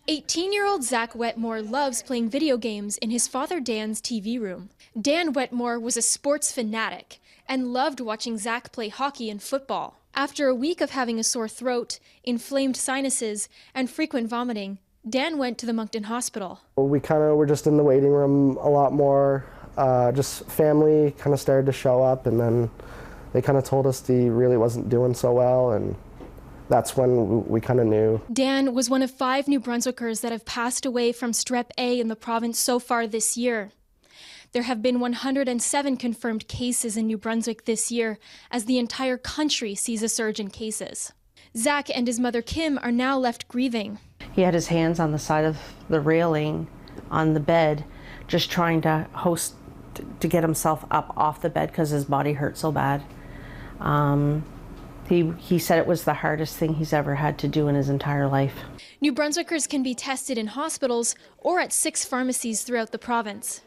18-year-old Zach Wetmore loves playing video games in his father Dan's TV room. Dan Wetmore was a sports fanatic and loved watching Zach play hockey and football. After a week of having a sore throat, inflamed sinuses, and frequent vomiting, Dan went to the Moncton Hospital. We kind of were just in the waiting room a lot more. Just family kind of started to show up, and then they kind of told us he really wasn't doing so well, and that's when we kind of knew. Dan was one of 5 New Brunswickers that have passed away from Strep A in the province so far this year. There have been 107 confirmed cases in New Brunswick this year, as the entire country sees a surge in cases. Zach and his mother Kim are now left grieving. He had his hands on the side of the railing on the bed, just trying to get himself up off the bed because his body hurt so bad. He said it was the hardest thing he's ever had to do in his entire life. New Brunswickers can be tested in hospitals or at 6 pharmacies throughout the province.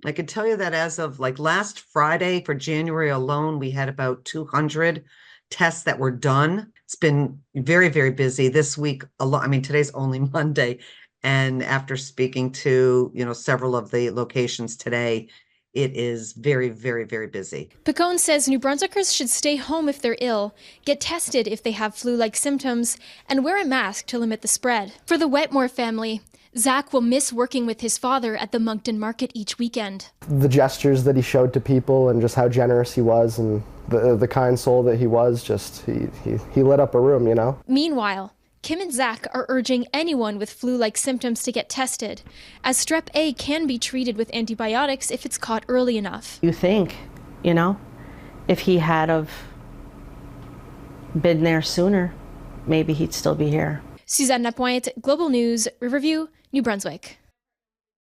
I can tell you that as of last Friday for January alone, we had about 200 tests that were done. It's been very, very busy this week. Today's only Monday. And after speaking to, several of the locations today, it is very, very, very busy. Picone says New Brunswickers should stay home if they're ill, get tested if they have flu-like symptoms, and wear a mask to limit the spread. For the Wetmore family, Zach will miss working with his father at the Moncton market each weekend. The gestures that he showed to people and just how generous he was and the kind soul that he was, just he lit up a room, Meanwhile, Kim and Zach are urging anyone with flu-like symptoms to get tested, as Strep A can be treated with antibiotics if it's caught early enough. You think, if he had have been there sooner, maybe he'd still be here. Suzanne Lapointe, Global News, Riverview, New Brunswick.